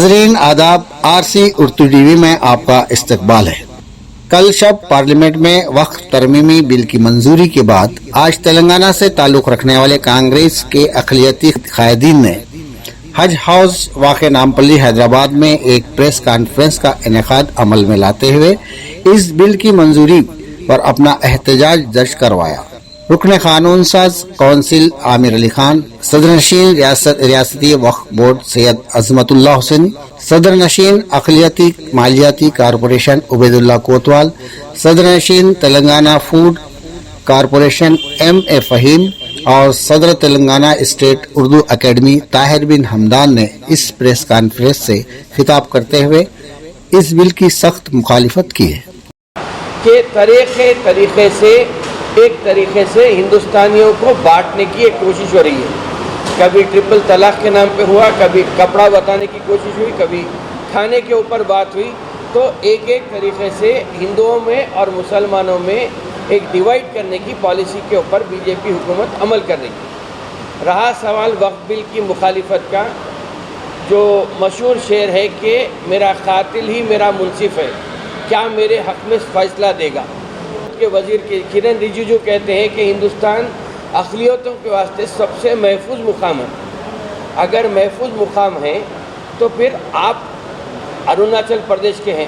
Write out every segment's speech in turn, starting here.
नाजरीन आदाब, RC Urdu TV में आपका इस्तकबाल है। कल शब पार्लियामेंट में वक्फ तरमीमी बिल की मंजूरी के बाद आज तेलंगाना से ताल्लुक रखने वाले कांग्रेस के अक़लियती कायदीन ने हज हाउस वाक़े नामपल्ली हैदराबाद में एक प्रेस कॉन्फ्रेंस का इनेकाद अमल में लाते हुए इस बिल की मंजूरी पर अपना एहतजाज दर्ज करवाया। रुकन कानून साज कौंसिल आमिर अली खान, सदर नशीन रियासती वक्फ बोर्ड सैयद अजमतुल्लाह हुसैन, सदर नशीन अक़लियती मालियाती कारपोरेशन उबैदुल्लाह कोतवाल, सदर नशीन Telangana food corporation M.A. Fahim और सदर तेलंगाना स्टेट उर्दू एकेडमी ताहिर बिन हमदान ने इस प्रेस कॉन्फ्रेंस से खिताब करते हुए इस बिल की सख्त मुखालिफत की है कि तरीके से एक तरीके से हिंदुस्तानियों को बांटने की एक कोशिश हो रही है। कभी ट्रिपल तलाक के नाम पे हुआ, कभी कपड़ा बताने की कोशिश हुई, कभी खाने के ऊपर बात हुई। तो एक एक तरीके से हिंदुओं में और मुसलमानों में एक डिवाइड करने की पॉलिसी के ऊपर बीजेपी हुकूमत अमल कर रही है। रहा सवाल वक्फ बिल की मुखालिफत का, जो मशहूर शेर है कि मेरा कातिल ही मेरा मुंसिफ है, क्या मेरे हक़ में फ़ैसला देगा। के वज़ीर के किरण रिजिजू कहते हैं कि हिंदुस्तान अक़लियतों के वास्ते सबसे महफूज मुकाम है। अगर महफूज मुकाम है तो फिर आप अरुणाचल प्रदेश के हैं,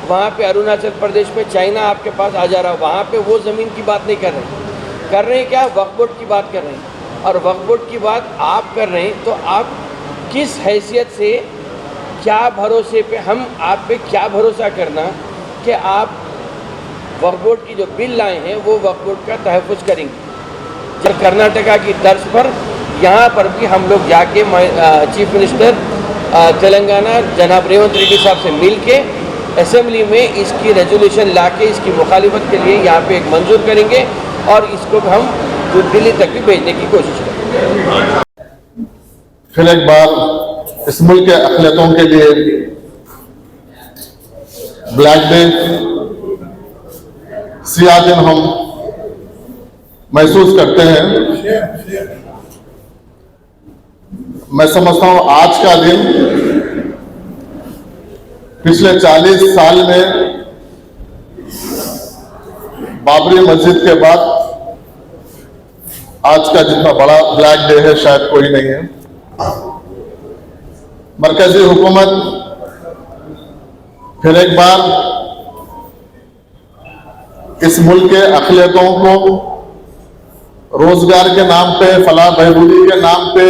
वहाँ पे अरुणाचल प्रदेश में चाइना आपके पास आ जा रहा है, वहाँ पे वो ज़मीन की बात नहीं कर रहे हैं क्या, वक्फ बोर्ड की बात कर रहे हैं। और वक्फ बोर्ड की बात आप कर रहे हैं तो आप किस हैसियत से, क्या भरोसे पे, हम आप पे क्या भरोसा करना कि आप वक्फ बोर्ड की जो बिल लाए हैं वो वक्फ बोर्ड का तहफ़्फ़ुज़ करेंगे। जब कर्नाटका की तर्ज पर यहाँ पर भी हम लोग जाके चीफ मिनिस्टर तेलंगाना जनाब रेवंत रेड्डी साहब से मिल के असेंबली में इसकी रेजोल्यूशन लाके इसकी मुखालिफत के लिए यहाँ पे एक मंजूर करेंगे और इसको हम दिल्ली तक भी भेजने की कोशिश करेंगे। फिर एक बार इस मुल्क के अक़लियतों के लिए ब्लैक डे, सियाह दिन हम महसूस करते हैं। मैं समझता हूं आज का दिन पिछले 40 साल में बाबरी मस्जिद के बाद आज का जितना बड़ा ब्लैक डे है शायद कोई नहीं है। मरकजी हुकूमत फिर एक बार इस मुल्क के अक़लियतों को रोजगार के नाम पे, फलाह बहबूदी के नाम पे,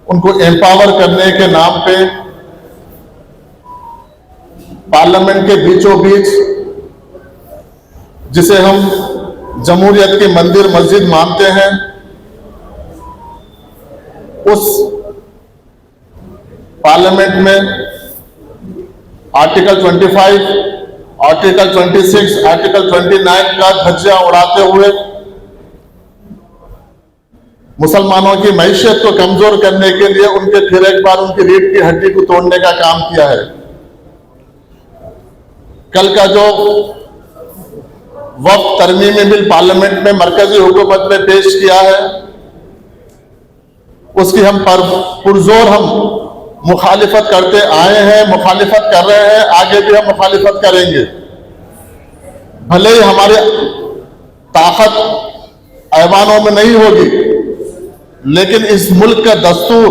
उनको एम्पावर करने के नाम पे पार्लियामेंट के बीचों बीच, जिसे हम जमहूरियत की मंदिर मस्जिद मानते हैं, उस पार्लियामेंट में आर्टिकल 25, आर्टिकल 26, आर्टिकल 29 का धज्जियां उड़ाते हुए मुसलमानों की मईशत को कमजोर करने के लिए उनके फिर एक बार उनकी रीढ़ की हड्डी को तोड़ने का काम किया है। कल का जो वक्फ तरमीमी बिल पार्लियामेंट में मरकजी हुकूमत ने पेश किया है, उसकी हम पुरजोर हम मुखालिफत करते आए हैं, मुखालिफत कर रहे हैं, आगे भी हम मुखालिफत करेंगे। भले ही हमारी ताकत ऐवानों में नहीं होगी, लेकिन इस मुल्क का दस्तूर,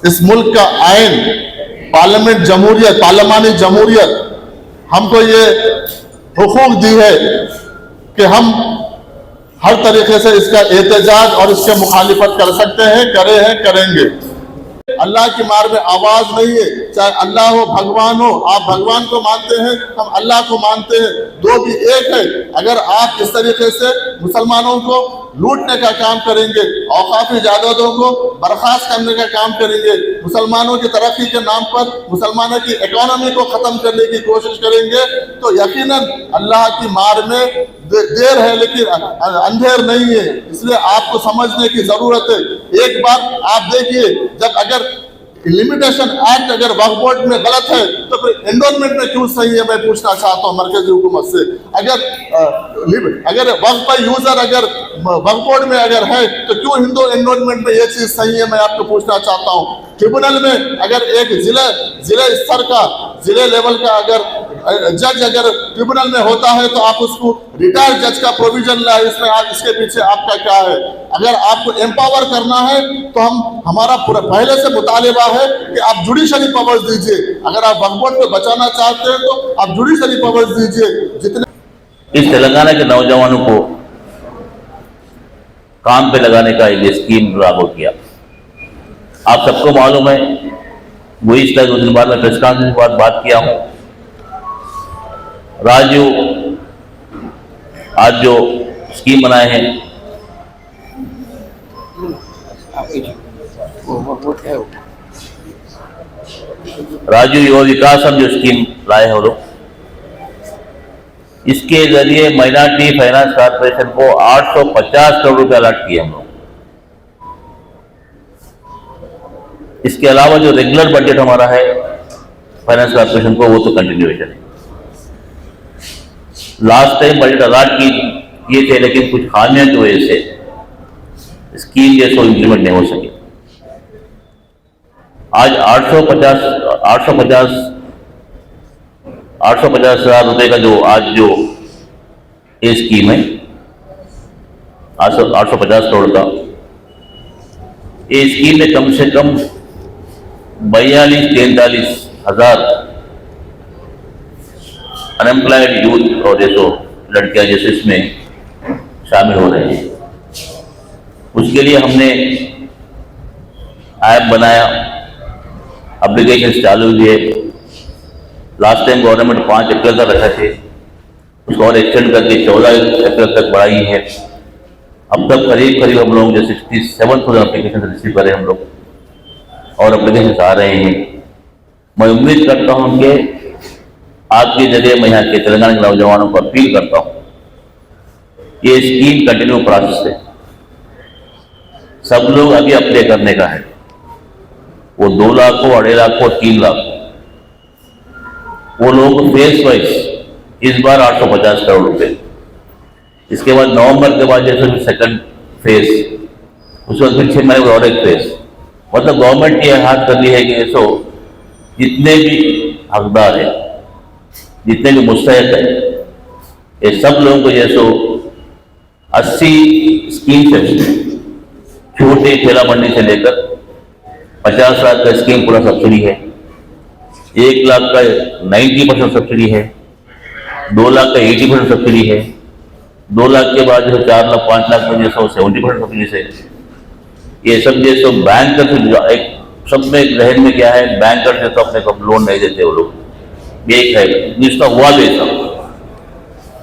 इस मुल्क का आइन, पार्लियामेंट जमहूरियत, पार्लियामानी जमहूरियत हमको ये हुकूक दी है कि हम हर तरीके से इसका एहतजाज और इसके मुखालिफत कर सकते हैं, करे हैं, करेंगे। अल्लाह की मार में आवाज नहीं है, चाहे अल्लाह हो, भगवान हो। आप भगवान को मानते हैं, हम अल्लाह को मानते हैं, दो भी एक है। अगर आप इस तरीके से मुसलमानों को लूटने का काम करेंगे, औकाफी जायदादों को बर्खास्त करने का काम करेंगे, मुसलमानों की तरक्की के नाम पर मुसलमानों की इकोनॉमी को खत्म करने की कोशिश करेंगे, तो यकीनन अल्लाह की मार में देर है लेकिन अंधेर नहीं है। इसलिए आपको समझने की जरूरत है। एक बार आप देखिए, जब अगर लिमिटेशन एक्ट अगर वक्फ बोर्ड में गलत है तो फिर एंडोनमेंट में क्यों सही है, मैं पूछना चाहता हूं मरकजी हुकूमत से। अगर वक्फ का यूजर अगर वक्फ बोर्ड में अगर है तो क्यों हिंदू एंडोनमेंट में ये चीज सही है, मैं आपको पूछना चाहता हूं। ट्रिब्यूनल में अगर एक जिले स्तर का, जिले लेवल का अगर जज अगर ट्रिब्यूनल में होता है तो आप उसको रिटायर्ड जज का प्रोविजन लाए। इसमें इसके पीछे आपका क्या है? अगर आपको एम्पावर करना है तो हमारा पूरा पहले से मुतालिबा है कि आप जुडिशरी पावर्स दीजिए। अगर आप वक्फ बोर्ड को बचाना चाहते हैं तो आप जुडिशरी पावर्स दीजिए। जितने इस तेलंगाना के नौजवानों को काम पे लगाने का एक स्कीम लागू किया। आप सबको मालूम है, वही इसका 2 दिन बाद में प्रेस कॉन्फ्रेंस के बाद बात किया हूं। राजू आज जो स्कीम बनाए हैं, राजू युवा विकास हम जो स्कीम लाए हैं वो लोग, इसके जरिए माइनॉरिटी फाइनेंस कॉर्पोरेशन को 850 करोड़ रुपए अलॉट किए हम लोग। इसके अलावा जो रेगुलर बजट हमारा है फाइनेंस कॉर्पोरेशन को, वो तो कंटिन्यूएशन है। लास्ट टाइम बजट अलॉट किए थे, लेकिन कुछ खामियों की वजह से स्कीम जैसे इंप्लीमेंट नहीं हो सके। आज 850 हजार रुपए का जो आज जो ये स्कीम है, 850 करोड़ का ये स्कीम में कम से कम 42-43 हजार अनएम्प्लॉयड यूथ और जैसो लड़कियां जैसे इसमें शामिल हो रहे हैं। उसके लिए हमने ऐप बनाया, एप्लीकेशन चालू हुए। लास्ट टाइम गवर्नमेंट 5 अप्रैल तक रखे थे, उसको और एक्सटेंड करके 14 अप्रैल तक बढ़ाई है। अब तक करीब हम लोग जो 67,000 एप्लीकेशन रिसीव करें हम लोग, और एप्लीकेशन आ रहे हैं। मैं उम्मीद करता हूं कि आपके जरिए मैं यहाँ के तेलंगाना के नौजवानों को अपील करता हूँ, ये स्कीम कंटिन्यू प्रोसेस है। सब लोग अभी अप्लाई करने का है, वो 2 लाख को, 2.5 लाख को, 3 लाख को, वो लोग फेस वाइज इस बार 850 करोड़ रुपए। इसके बाद नवंबर के बाद जैसे सेकंड फेज, उसके बाद फिर 6 महीने और एक फेज। मतलब गवर्नमेंट ने हाथ कर ली है कि ऐसो जितने भी हकदार है, जितने भी मुस्तहिक है, ये सब लोगों को जैसो 80 स्कीम से, छोटे ठेला मंडी से लेकर 50 लाख का स्कीम पूरा सब्सिडी है, 1 लाख का 90% सब्सिडी है, 2 लाख का 80% सब्सिडी है, 2 लाख के बाद जो 4 लाख 5 लाख में जैसा 70% सब्सिडी से। ये सब जैसे बैंकर से एक सब में जहन में क्या है, बैंकर से तो अपने को लोन नहीं देते वो लोग, एक है जिसका हुआ भी था।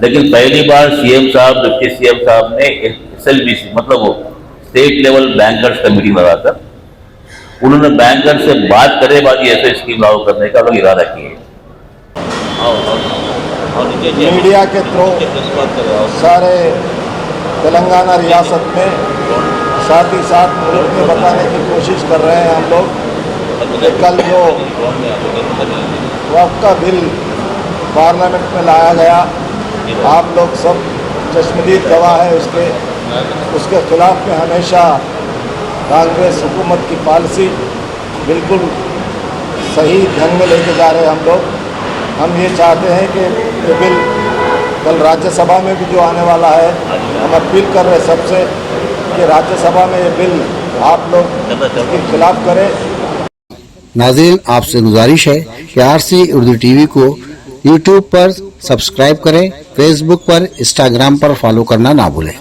लेकिन पहली बार सीएम साहब, डिप्टी सीएम साहब ने SLBC मतलब वो स्टेट लेवल बैंकर्स का मीटिंग लगाकर उन्होंने बैंकर से बात करे बाद ऐसे स्कीम लागू करने का लोग इरादा किए। मीडिया के थ्रू सारे तेलंगाना रियासत में, साथ ही साथ मुल्क में बताने की कोशिश कर रहे हैं हम लोग कि कल जो वक्फ का बिल पार्लियामेंट में लाया गया, आप लोग सब चश्मदीद गवाह है उसके खिलाफ में हमेशा कांग्रेस हुकूमत की पॉलिसी बिल्कुल सही ढंग में लेके जा रहे हैं हम लोग। हम ये चाहते हैं कि ये बिल कल राज्यसभा में भी जो आने वाला है, हम अपील कर रहे हैं सबसे कि राज्यसभा में ये बिल आप लोग इसके खिलाफ करें। नाज़रीन, आपसे गुजारिश है कि RC उर्दू टीवी को YouTube पर सब्सक्राइब करें, Facebook पर, Instagram पर फॉलो करना ना भूलें।